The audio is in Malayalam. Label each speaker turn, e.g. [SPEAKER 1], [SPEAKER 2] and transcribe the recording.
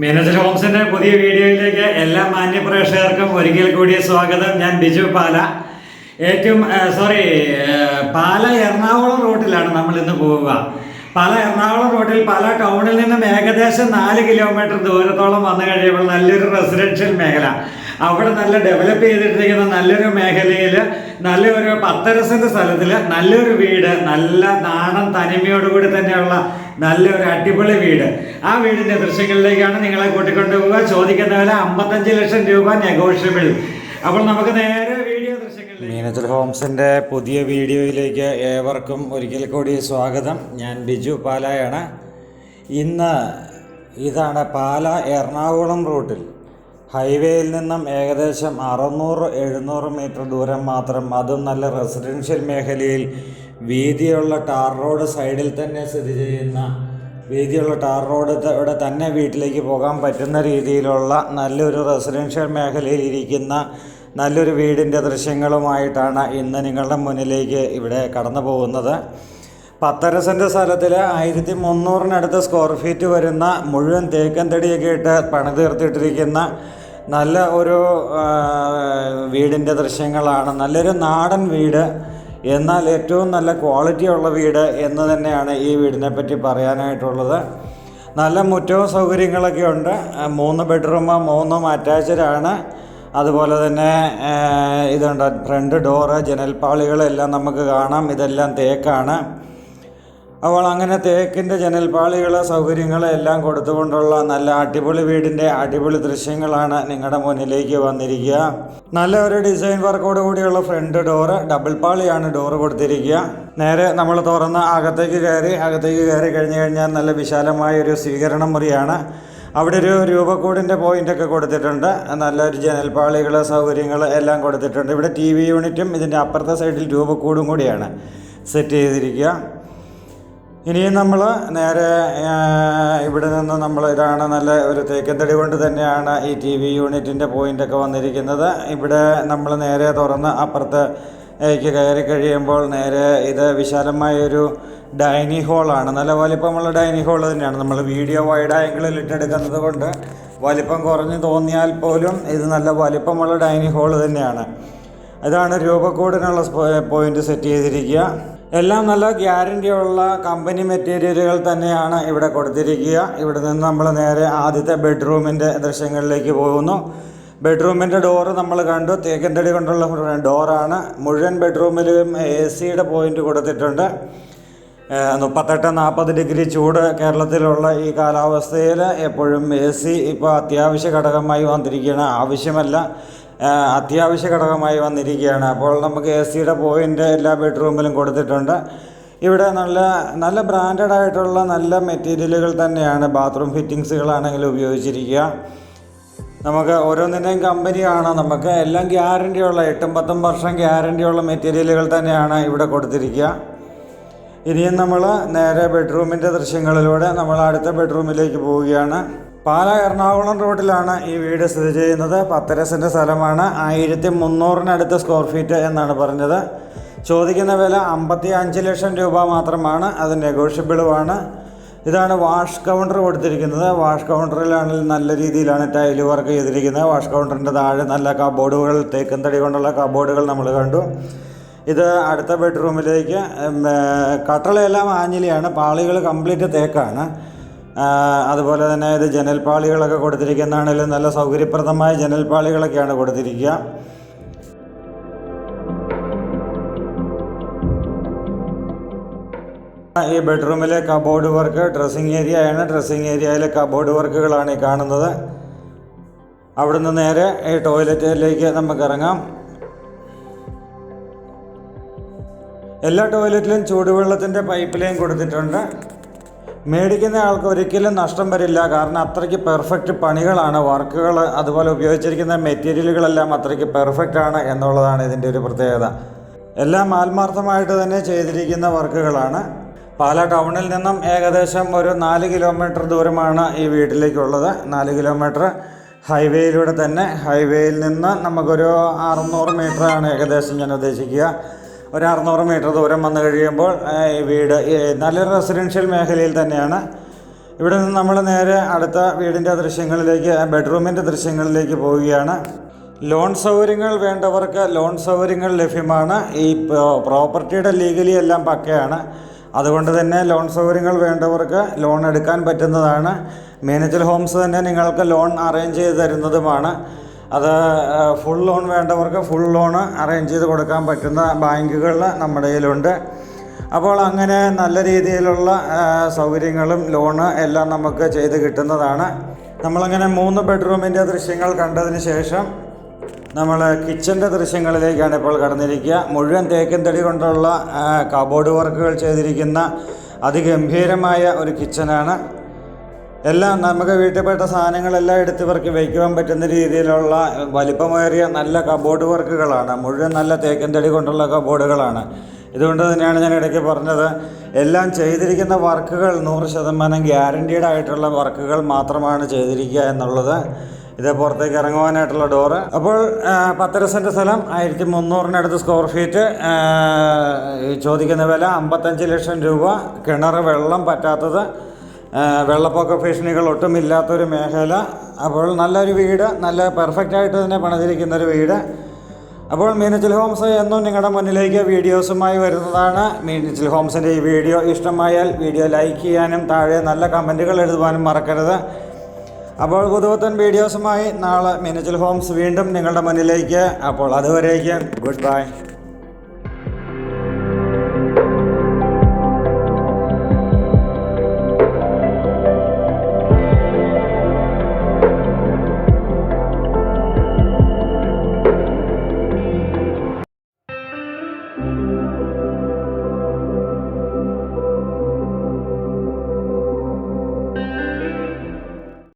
[SPEAKER 1] മാനേജർ ഹോംസിന്റെ പുതിയ വീഡിയോയിലേക്ക് എല്ലാ മാന്യ പ്രേക്ഷകർക്കും ഒരിക്കൽ കൂടി സ്വാഗതം. ഞാൻ ബിജു പാല. പാല എറണാകുളം റൂട്ടിലാണ് നമ്മൾ ഇന്ന് പോവുക. പാല എറണാകുളം റൂട്ടിൽ പാല ടൗണിൽ നിന്നും ഏകദേശം 4 കിലോമീറ്റർ ദൂരത്തോളം വന്നു കഴിയുമ്പോൾ നല്ലൊരു റെസിഡൻഷ്യൽ മേഖല, അവിടെ നല്ല ഡെവലപ്പ് ചെയ്തിട്ടിരിക്കുന്ന നല്ലൊരു മേഖലയിൽ നല്ലൊരു 10 സെന്റ് സ്ഥലത്തിൽ നല്ലൊരു വീട്, നല്ല നാടൻ തനിമയോടുകൂടി തന്നെയുള്ള നല്ലൊരു അടിപൊളി വീട്. ആ വീടിൻ്റെ ദൃശ്യങ്ങളിലേക്കാണ് നിങ്ങളെ കൂട്ടിക്കൊണ്ടുപോവുക. ചോദിക്കുന്ന വില 55 ലക്ഷം രൂപ, നെഗോഷ്യബിൾ. അപ്പോൾ നമുക്ക് നേരെ വീഡിയോ ദൃശ്യങ്ങളിലേക്ക്. മീനച്ചൽ ഹോംസിൻ്റെ പുതിയ വീഡിയോയിലേക്ക് ഏവർക്കും ഒരിക്കൽ കൂടി സ്വാഗതം. ഞാൻ ബിജു പാലയാണ്. ഇന്ന് ഇതാണ് പാല എറണാകുളം റൂട്ടിൽ ഹൈവേയിൽ നിന്നും ഏകദേശം 600-700 മീറ്റർ ദൂരം മാത്രം, അതും നല്ല റെസിഡൻഷ്യൽ മേഖലയിൽ വീതിയുള്ള ടാർ റോഡ് സൈഡിൽ തന്നെ സ്ഥിതി ചെയ്യുന്ന വീതിയുള്ള ടാർ റോഡ് ഇവിടെ തന്നെ വീട്ടിലേക്ക് പോകാൻ പറ്റുന്ന രീതിയിലുള്ള നല്ലൊരു റെസിഡൻഷ്യൽ മേഖലയിൽ ഇരിക്കുന്ന നല്ലൊരു വീടിൻ്റെ ദൃശ്യങ്ങളുമായിട്ടാണ് ഇന്ന് നിങ്ങളുടെ മുന്നിലേക്ക് ഇവിടെ കടന്നു പോകുന്നത്. 10 സെൻറ്റ് സ്ഥലത്തിൽ 1300 സ്ക്വയർ ഫീറ്റ് വരുന്ന മുഴുവൻ തേക്കൻ തടിയൊക്കെ ഇട്ട് പണിതീർത്തിട്ടിരിക്കുന്ന നല്ല ഒരു വീടിൻ്റെ ദൃശ്യങ്ങളാണ്. നല്ലൊരു നാടൻ വീട്, എന്നാൽ ഏറ്റവും നല്ല ക്വാളിറ്റിയുള്ള വീട് എന്ന് തന്നെയാണ് ഈ വീടിനെ പറ്റി പറയാനായിട്ടുള്ളത്. നല്ല മുറ്റവും സൗകര്യങ്ങളൊക്കെ ഉണ്ട്. 3 ബെഡ്റൂം, 3 അറ്റാച്ച്ഡാണ്. അതുപോലെ തന്നെ ഇതുണ്ട്, ഫ്രണ്ട് ഡോറ്, ജനൽപ്പാളികളെല്ലാം നമുക്ക് കാണാം. ഇതെല്ലാം തേക്കാണ്. അപ്പോൾ അങ്ങനെ തേക്കിൻ്റെ ജനൽപ്പാളികൾ, സൗകര്യങ്ങൾ എല്ലാം കൊടുത്തുകൊണ്ടുള്ള നല്ല അടിപൊളി വീടിൻ്റെ അടിപൊളി ദൃശ്യങ്ങളാണ് നിങ്ങളുടെ മുന്നിലേക്ക് വന്നിരിക്കുക. നല്ല ഒരു ഡിസൈൻ വർക്കോട് കൂടിയുള്ള ഫ്രണ്ട് ഡോറ്, ഡബിൾ പാളിയാണ് ഡോറ് കൊടുത്തിരിക്കുക. നേരെ നമ്മൾ തുറന്ന് അകത്തേക്ക് കയറി കഴിഞ്ഞ് കഴിഞ്ഞാൽ നല്ല വിശാലമായൊരു സ്വീകരണ മുറിയാണ്. അവിടെ ഒരു രൂപക്കൂടിൻ്റെ പോയിൻ്റൊക്കെ കൊടുത്തിട്ടുണ്ട്. നല്ലൊരു ജനൽപ്പാളികൾ, സൗകര്യങ്ങൾ എല്ലാം കൊടുത്തിട്ടുണ്ട്. ഇവിടെ TV യൂണിറ്റും ഇതിൻ്റെ അപ്പുറത്തെ സൈഡിൽ രൂപക്കൂടും കൂടിയാണ് സെറ്റ് ചെയ്തിരിക്കുക. ഇനിയും നമ്മൾ നേരെ ഇവിടെ നിന്ന് ഇതാണ് നല്ല ഒരു തേക്കൻ കൊണ്ട് തന്നെയാണ് ഈ TV യൂണിറ്റിൻ്റെ പോയിൻ്റൊക്കെ വന്നിരിക്കുന്നത്. ഇവിടെ നമ്മൾ നേരെ തുറന്ന് അപ്പുറത്തേക്ക് കയറി കഴിയുമ്പോൾ നേരെ ഇത് വിശാലമായൊരു ഡൈനിങ് ഹോളാണ്. നല്ല വലിപ്പമുള്ള ഡൈനിങ് ഹോൾ തന്നെയാണ്. നമ്മൾ വീഡിയോ വൈഡ് ആംഗിളിൽ ഇട്ടെടുക്കുന്നത് കൊണ്ട് വലിപ്പം കുറഞ്ഞ് തോന്നിയാൽ പോലും ഇത് നല്ല വലിപ്പമുള്ള ഡൈനിങ് ഹോൾ തന്നെയാണ്. ഇതാണ് രൂപക്കൂടിനുള്ള പോയിൻ്റ് സെറ്റ് ചെയ്തിരിക്കുക. എല്ലാം നല്ല ഗ്യാരണ്ടിയുള്ള കമ്പനി മെറ്റീരിയലുകൾ തന്നെയാണ് ഇവിടെ കൊടുത്തിരിക്കുക. ഇവിടെ നിന്ന് നമ്മൾ നേരെ ആദ്യത്തെ ബെഡ്റൂമിൻ്റെ ദൃശ്യങ്ങളിലേക്ക് പോകുന്നു. ബെഡ്റൂമിൻ്റെ ഡോറ് നമ്മൾ കണ്ടു, തേക്കൻ തടി കൊണ്ടുള്ള ഡോറാണ്. മുഴുവൻ ബെഡ്റൂമിലും AC പോയിൻ്റ് കൊടുത്തിട്ടുണ്ട്. 38-40 ഡിഗ്രി ചൂട് കേരളത്തിലുള്ള ഈ കാലാവസ്ഥയിൽ എപ്പോഴും AC ഇപ്പോൾ അത്യാവശ്യ ഘടകമായി വന്നിരിക്കുകയാണ്. ആവശ്യമല്ല, അത്യാവശ്യ ഘടകമായി വന്നിരിക്കുകയാണ്. അപ്പോൾ നമുക്ക് AC പോയിൻ്റ് എല്ലാ ബെഡ്റൂമിലും കൊടുത്തിട്ടുണ്ട്. ഇവിടെ നല്ല ബ്രാൻഡഡ് ആയിട്ടുള്ള നല്ല മെറ്റീരിയലുകൾ തന്നെയാണ് ബാത്റൂം ഫിറ്റിങ്സുകളാണെങ്കിൽ ഉപയോഗിച്ചിരിക്കുക. നമുക്ക് ഓരോന്നിൻ്റെയും കമ്പനിയാണ്. നമുക്ക് എല്ലാം ഗ്യാരണ്ടിയുള്ള 8-10 വർഷം ഗ്യാരണ്ടിയുള്ള മെറ്റീരിയലുകൾ തന്നെയാണ് ഇവിടെ കൊടുത്തിരിക്കുക. ഇനിയും നമ്മൾ നേരെ ബെഡ്റൂമിൻ്റെ ദൃശ്യങ്ങളിലൂടെ നമ്മൾ അടുത്ത ബെഡ്റൂമിലേക്ക് പോവുകയാണ്. പാല എറണാകുളം റോഡിലാണ് ഈ വീട് സ്ഥിതി ചെയ്യുന്നത്. 10 സെൻറ്റ് സ്ഥലമാണ്. 1300 സ്ക്വയർ ഫീറ്റ് എന്നാണ് പറഞ്ഞത്. ചോദിക്കുന്ന വില 55 ലക്ഷം രൂപ മാത്രമാണ്. അത് നെഗോഷ്യബിളുമാണ്. ഇതാണ് വാഷ് കൗണ്ടർ കൊടുത്തിരിക്കുന്നത്. വാഷ് കൗണ്ടറിലാണെങ്കിൽ നല്ല രീതിയിലാണ് ടൈല് വർക്ക് ചെയ്തിരിക്കുന്നത്. വാഷ് കൗണ്ടറിൻ്റെ താഴെ നല്ല കബോർഡുകൾ, തേക്കൻ തടി കൊണ്ടുള്ള കബോർഡുകൾ നമ്മൾ കണ്ടു. ഇത് അടുത്ത ബെഡ്റൂമിലേക്ക്. കട്ടളയെല്ലാം ആഞ്ഞിലിയാണ്, പാളികൾ കംപ്ലീറ്റ് തേക്കാണ്. അതുപോലെ തന്നെ ഇത് ജനൽപ്പാളികളൊക്കെ കൊടുത്തിരിക്കുന്നതാണെങ്കിലും നല്ല സൗകര്യപ്രദമായ ജനൽപ്പാളികളൊക്കെയാണ് കൊടുത്തിരിക്കുക. ഈ ബെഡ്റൂമിലെ കബോർഡ് വർക്ക് ഡ്രസ്സിങ് ഏരിയയാണ്. ഡ്രസ്സിങ് ഏരിയയിലെ കബോർഡ് വർക്കുകളാണ് ഈ കാണുന്നത്. അവിടുന്ന് നേരെ ഈ ടോയ്ലറ്റിലേക്ക് നമുക്ക് ഇറങ്ങാം. എല്ലാ ടോയ്ലറ്റിലും ചൂടുവെള്ളത്തിൻ്റെ പൈപ്പ് ലൈൻ കൊടുത്തിട്ടുണ്ട്. മേടിക്കുന്ന ആൾക്ക് ഒരിക്കലും നഷ്ടം വരില്ല. കാരണം അത്രയ്ക്ക് പെർഫെക്റ്റ് പണികളാണ്, വർക്കുകൾ, അതുപോലെ ഉപയോഗിച്ചിരിക്കുന്ന മെറ്റീരിയലുകളെല്ലാം അത്രയ്ക്ക് പെർഫെക്റ്റ് ആണ് എന്നുള്ളതാണ് ഇതിൻ്റെ ഒരു പ്രത്യേകത. എല്ലാം ആത്മാർത്ഥമായിട്ട് തന്നെ ചെയ്തിരിക്കുന്ന വർക്കുകളാണ്. പാല ടൗണിൽ നിന്നും ഏകദേശം ഒരു 4 കിലോമീറ്റർ ദൂരമാണ് ഈ വീട്ടിലേക്കുള്ളത്. 4 കിലോമീറ്റർ ഹൈവേയിലൂടെ തന്നെ. ഹൈവേയിൽ നിന്ന് നമുക്കൊരു 600 മീറ്ററാണ് ഏകദേശം ഞാൻ ഉദ്ദേശിക്കുക. ഒരു 600 മീറ്റർ ദൂരം വന്നു കഴിയുമ്പോൾ ഈ വീട് നല്ലൊരു റെസിഡൻഷ്യൽ മേഖലയിൽ തന്നെയാണ്. ഇവിടെ നിന്ന് നമ്മൾ നേരെ അടുത്ത വീടിൻ്റെ ദൃശ്യങ്ങളിലേക്ക്, ബെഡ്റൂമിൻ്റെ ദൃശ്യങ്ങളിലേക്ക് പോവുകയാണ്. ലോൺ സൗകര്യങ്ങൾ വേണ്ടവർക്ക് ലോൺ സൗകര്യങ്ങൾ ലഭ്യമാണ്. ഈ പ്രോപ്പർട്ടിയുടെ ലീഗലി എല്ലാം പക്കയാണ്. അതുകൊണ്ട് തന്നെ ലോൺ സൗകര്യങ്ങൾ വേണ്ടവർക്ക് ലോൺ എടുക്കാൻ പറ്റുന്നതാണ്. മീനച്ചിൽ ഹോംസ് തന്നെ നിങ്ങൾക്ക് ലോൺ അറേഞ്ച് ചെയ്ത് തരുന്നതുമാണ്. അത് ഫുൾ ലോൺ വേണ്ടവർക്ക് ഫുൾ ലോണ് അറേഞ്ച് ചെയ്ത് കൊടുക്കാൻ പറ്റുന്ന ബാങ്കുകൾ നമ്മുടെ കയ്യിലുണ്ട്. അപ്പോൾ അങ്ങനെ നല്ല രീതിയിലുള്ള സൗകര്യങ്ങളും ലോണ് എല്ലാം നമുക്ക് ചെയ്ത് കിട്ടുന്നതാണ്. നമ്മളങ്ങനെ 3 ബെഡ്റൂമിൻ്റെ ദൃശ്യങ്ങൾ കണ്ടതിന് ശേഷം നമ്മൾ കിച്ചൻ്റെ ദൃശ്യങ്ങളിലേക്കാണ് ഇപ്പോൾ കടന്നിരിക്കുക. മുഴുവൻ തേക്കിൻ തടി കൊണ്ടുള്ള കബോർഡ് വർക്കുകൾ ചെയ്തിരിക്കുന്ന അതിഗംഭീരമായ ഒരു കിച്ചനാണ്. എല്ലാം നമുക്ക് വീട്ടിൽപ്പെട്ട സാധനങ്ങളെല്ലാം എടുത്തവർക്ക് വയ്ക്കുവാൻ പറ്റുന്ന രീതിയിലുള്ള വലിപ്പമേറിയ നല്ല കബോർഡ് വർക്കുകളാണ്. മുഴുവൻ നല്ല തേക്കിൻ തടി കൊണ്ടുള്ള കബോർഡുകളാണ്. ഇതുകൊണ്ട് തന്നെയാണ് ഞാൻ ഇടയ്ക്ക് പറഞ്ഞത്, എല്ലാം ചെയ്തിരിക്കുന്ന വർക്കുകൾ 100% ഗ്യാരൻറ്റീഡ് ആയിട്ടുള്ള വർക്കുകൾ മാത്രമാണ് ചെയ്തിരിക്കുക എന്നുള്ളത്. ഇത് പുറത്തേക്ക് ഇറങ്ങുവാനായിട്ടുള്ള ഡോറ്. അപ്പോൾ 10 സെൻറ്റ് സ്ഥലം 1300 സ്ക്വയർ ഫീറ്റ്, ചോദിക്കുന്ന വില 55 ലക്ഷം രൂപ. കിണർ വെള്ളം പറ്റാത്തത്, വെള്ളപ്പൊക്ക ഭീഷണികൾ ഒട്ടും ഇല്ലാത്തൊരു മേഖല. അപ്പോൾ നല്ലൊരു വീട്, നല്ല പെർഫെക്റ്റായിട്ട് തന്നെ പണിതിരിക്കുന്നൊരു വീട്. അപ്പോൾ മീനച്ചിൽ ഹോംസ് എന്നും നിങ്ങളുടെ മുന്നിലേക്ക് വീഡിയോസുമായി വരുന്നതാണ്. മീനച്ചിൽ ഹോംസിൻ്റെ ഈ വീഡിയോ ഇഷ്ടമായാൽ വീഡിയോ ലൈക്ക് ചെയ്യാനും താഴെ നല്ല കമൻറ്റുകൾ എഴുതുവാനും മറക്കരുത്. അപ്പോൾ പുതുപുത്തൻ വീഡിയോസുമായി നാളെ മീനച്ചിൽ ഹോംസ് വീണ്ടും നിങ്ങളുടെ മുന്നിലേക്ക്. അപ്പോൾ അതുവരേക്കും ഗുഡ് ബൈ.